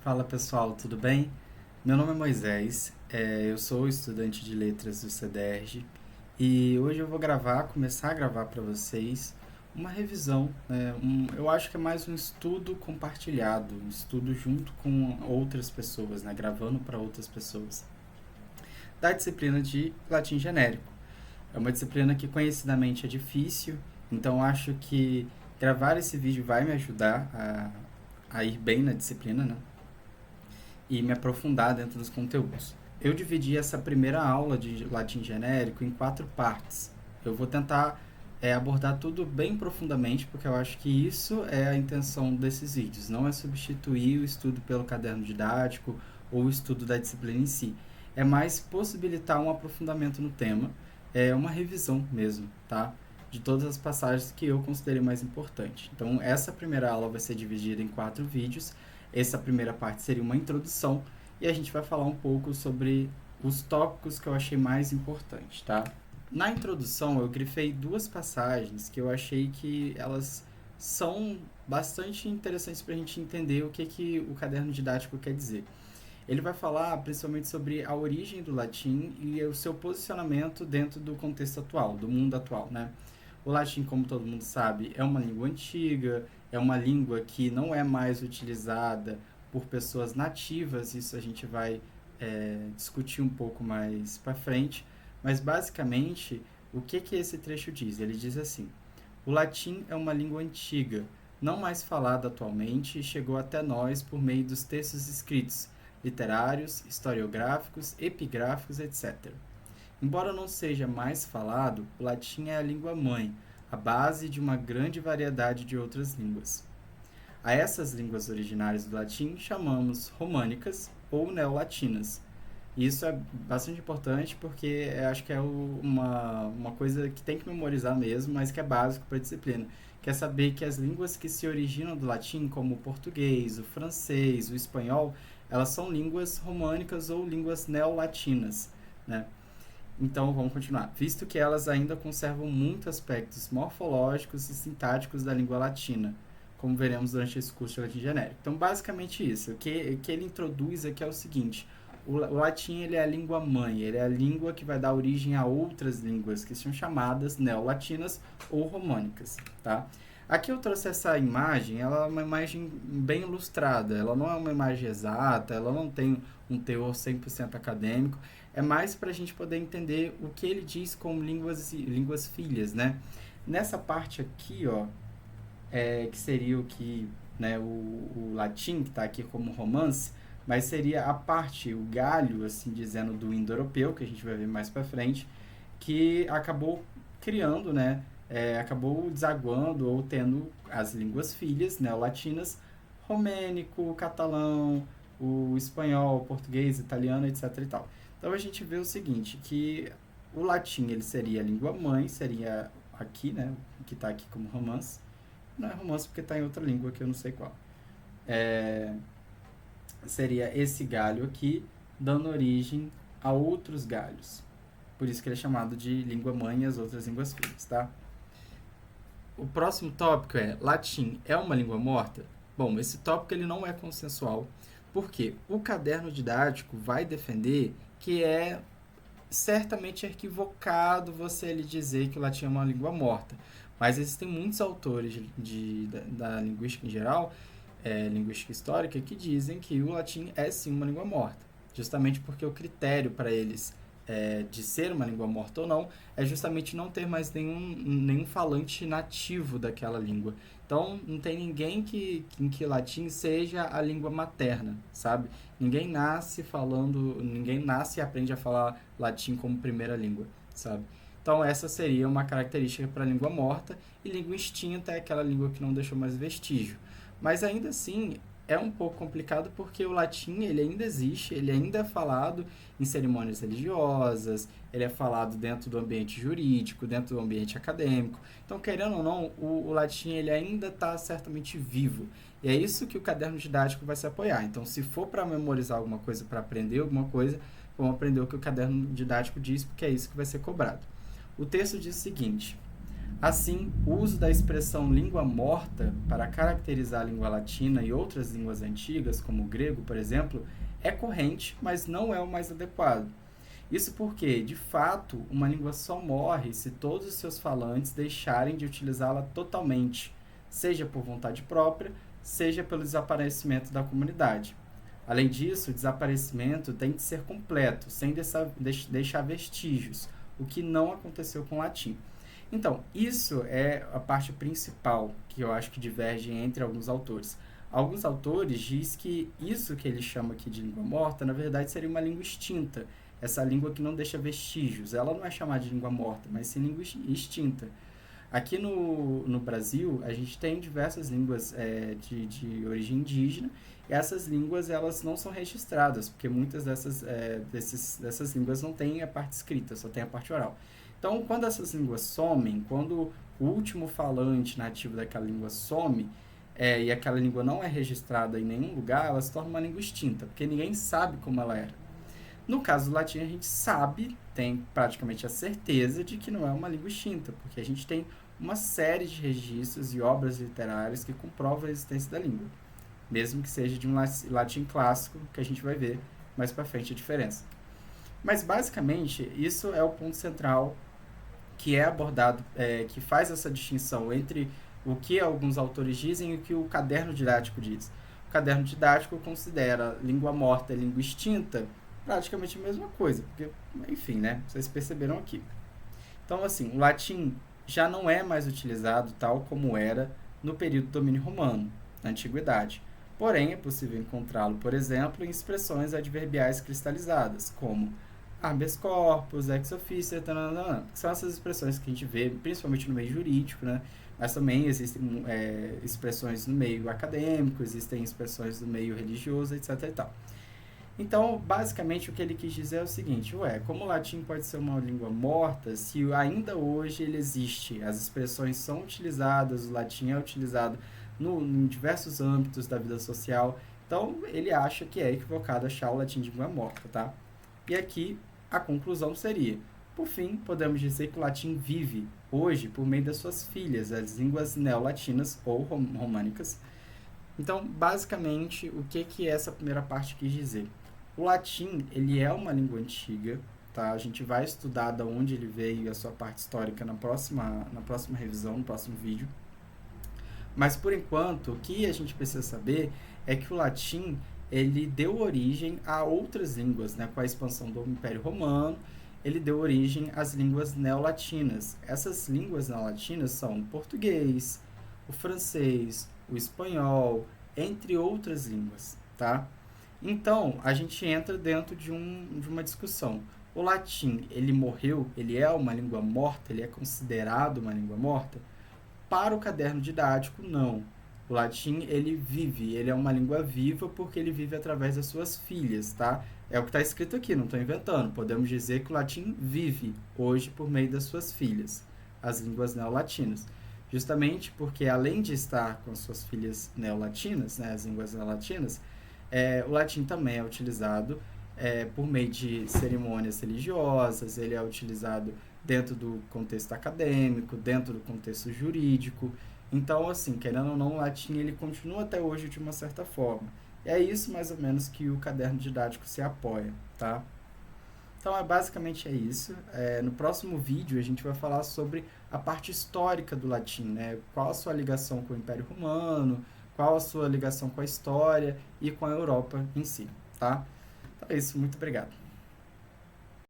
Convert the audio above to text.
Fala pessoal, tudo bem? Meu nome é Moisés, eu sou estudante de letras do CEDERJ e hoje eu vou começar a gravar para vocês uma revisão, né? Eu acho que é mais um estudo compartilhado, um estudo junto com outras pessoas, né? Gravando para outras pessoas, da disciplina de latim genérico. É uma disciplina que conhecidamente é difícil, então acho que gravar esse vídeo vai me ajudar a ir bem na disciplina, né? E me aprofundar dentro dos conteúdos. Eu dividi essa primeira aula de latim genérico em 4 partes. Eu vou tentar abordar tudo bem profundamente, porque eu acho que isso é a intenção desses vídeos. Não é substituir o estudo pelo caderno didático ou o estudo da disciplina em si. É mais possibilitar um aprofundamento no tema, uma revisão mesmo, tá? De todas as passagens que eu considerei mais importantes. Então, essa primeira aula vai ser dividida em 4 vídeos. Essa primeira parte seria uma introdução e a gente vai falar um pouco sobre os tópicos que eu achei mais importantes, tá? Na introdução, eu grifei 2 passagens que eu achei que elas são bastante interessantes para a gente entender o que o caderno didático quer dizer. Ele vai falar principalmente sobre a origem do latim e o seu posicionamento dentro do contexto atual, do mundo atual, né? O latim, como todo mundo sabe, é uma língua antiga, é uma língua que não é mais utilizada por pessoas nativas, isso a gente vai discutir um pouco mais para frente, mas basicamente, o que esse trecho diz? Ele diz assim: o latim é uma língua antiga, não mais falada atualmente e chegou até nós por meio dos textos escritos, literários, historiográficos, epigráficos, etc. Embora não seja mais falado, o latim é a língua-mãe, a base de uma grande variedade de outras línguas. A essas línguas originárias do latim chamamos românicas ou neolatinas. E isso é bastante importante porque eu acho que é uma coisa que tem que memorizar mesmo, mas que é básico para a disciplina. Que é saber que as línguas que se originam do latim, como o português, o francês, o espanhol, elas são línguas românicas ou línguas neolatinas, né? Então, vamos continuar. Visto que elas ainda conservam muitos aspectos morfológicos e sintáticos da língua latina, como veremos durante esse curso de latim genérico. Então, basicamente isso. O que ele introduz aqui é o seguinte: o latim ele é a língua mãe, ele é a língua que vai dar origem a outras línguas, que são chamadas neolatinas ou românicas, tá? Aqui eu trouxe essa imagem, ela é uma imagem bem ilustrada, ela não é uma imagem exata, ela não tem um teor 100% acadêmico, é mais para a gente poder entender o que ele diz como línguas filhas, né? Nessa parte aqui, ó, que seria o que, né, o latim, que está aqui como romance, mas seria a parte, o galho, assim dizendo, do indo-europeu, que a gente vai ver mais para frente, que acabou criando, né, acabou desaguando ou tendo as línguas filhas neolatinas, romênico, catalão, o espanhol, português, italiano, etc. e tal. Então a gente vê o seguinte, que o latim ele seria a língua mãe, seria aqui, né, que está aqui como romance. Não é romance porque está em outra língua que eu não sei qual. É, seria esse galho aqui, dando origem a outros galhos. Por isso que ele é chamado de língua mãe e as outras línguas filhas, tá? O próximo tópico é: latim é uma língua morta? Bom, esse tópico ele não é consensual, porque o caderno didático vai defender que é certamente equivocado você lhe dizer que o latim é uma língua morta. Mas existem muitos autores da linguística em geral, linguística histórica, que dizem que o latim é sim uma língua morta. Justamente porque o critério para eles de ser uma língua morta ou não é justamente não ter mais nenhum falante nativo daquela língua. Então, não tem ninguém em que latim seja a língua materna, sabe? Ninguém nasce e aprende a falar latim como primeira língua, sabe? Então, essa seria uma característica para a língua morta, e língua extinta é aquela língua que não deixou mais vestígio. Mas, ainda assim, é um pouco complicado porque o latim ele ainda existe, ele ainda é falado em cerimônias religiosas, ele é falado dentro do ambiente jurídico, dentro do ambiente acadêmico. Então, querendo ou não, o latim ele ainda está certamente vivo. E é isso que o caderno didático vai se apoiar. Então, se for para memorizar alguma coisa, para aprender alguma coisa, vamos aprender o que o caderno didático diz, porque é isso que vai ser cobrado. O texto diz o seguinte: Assim, o uso da expressão língua morta para caracterizar a língua latina e outras línguas antigas, como o grego, por exemplo, é corrente, mas não é o mais adequado. Isso porque, de fato, uma língua só morre se todos os seus falantes deixarem de utilizá-la totalmente, seja por vontade própria, seja pelo desaparecimento da comunidade. Além disso, o desaparecimento tem de ser completo, sem deixar vestígios, o que não aconteceu com o latim. Então, isso é a parte principal que eu acho que diverge entre alguns autores. Alguns autores dizem que isso que ele chama aqui de língua morta, na verdade, seria uma língua extinta. Essa língua que não deixa vestígios. Ela não é chamada de língua morta, mas sim língua extinta. Aqui no Brasil, a gente tem diversas línguas de origem indígena, e essas línguas elas não são registradas, porque muitas dessas línguas não têm a parte escrita, só tem a parte oral. Então, quando essas línguas somem, quando o último falante nativo daquela língua some, e aquela língua não é registrada em nenhum lugar, ela se torna uma língua extinta, porque ninguém sabe como ela era. No caso do latim, a gente sabe, tem praticamente a certeza de que não é uma língua extinta, porque a gente tem uma série de registros e obras literárias que comprovam a existência da língua, mesmo que seja de um latim clássico, que a gente vai ver mais para frente a diferença. Mas, basicamente, isso é o ponto central que é abordado, que faz essa distinção entre o que alguns autores dizem e o que o caderno didático diz. O caderno didático considera língua morta e língua extinta praticamente a mesma coisa, porque, enfim, né, vocês perceberam aqui. Então, assim, o latim já não é mais utilizado tal como era no período do domínio romano, na antiguidade. Porém, é possível encontrá-lo, por exemplo, em expressões adverbiais cristalizadas, como habeas corpus, ex officio, que são essas expressões que a gente vê principalmente no meio jurídico, né? Mas também existem expressões no meio acadêmico, existem expressões no meio religioso, etc. e tal. Então, basicamente, o que ele quis dizer é o seguinte, como o latim pode ser uma língua morta, se ainda hoje ele existe, as expressões são utilizadas, o latim é utilizado em diversos âmbitos da vida social, então ele acha que é equivocado achar o latim de língua morta, tá? E aqui a conclusão seria, por fim, podemos dizer que o latim vive hoje por meio das suas filhas, as línguas neolatinas ou românicas. Então, basicamente, o que essa primeira parte quis dizer? O latim, ele é uma língua antiga, tá? A gente vai estudar de onde ele veio e a sua parte histórica na próxima revisão, no próximo vídeo. Mas, por enquanto, o que a gente precisa saber é que o latim, ele deu origem a outras línguas, né? Com a expansão do Império Romano, ele deu origem às línguas neolatinas. Essas línguas neolatinas são o português, o francês, o espanhol, entre outras línguas, tá? Então, a gente entra dentro de uma discussão. O latim, ele morreu? Ele é uma língua morta? Ele é considerado uma língua morta? Para o caderno didático, não. O latim, ele vive, ele é uma língua viva porque ele vive através das suas filhas, tá? É o que está escrito aqui, não estou inventando. Podemos dizer que o latim vive hoje por meio das suas filhas, as línguas neolatinas. Justamente porque, além de estar com as suas filhas neolatinas, né, as línguas neolatinas, o latim também é utilizado por meio de cerimônias religiosas, ele é utilizado dentro do contexto acadêmico, dentro do contexto jurídico. Então, assim, querendo ou não, o latim ele continua até hoje de uma certa forma. E é isso, mais ou menos, que o caderno didático se apoia, tá? Então, basicamente é isso. No próximo vídeo, a gente vai falar sobre a parte histórica do latim, né? Qual a sua ligação com o Império Romano, qual a sua ligação com a história e com a Europa em si, tá? Então é isso, muito obrigado.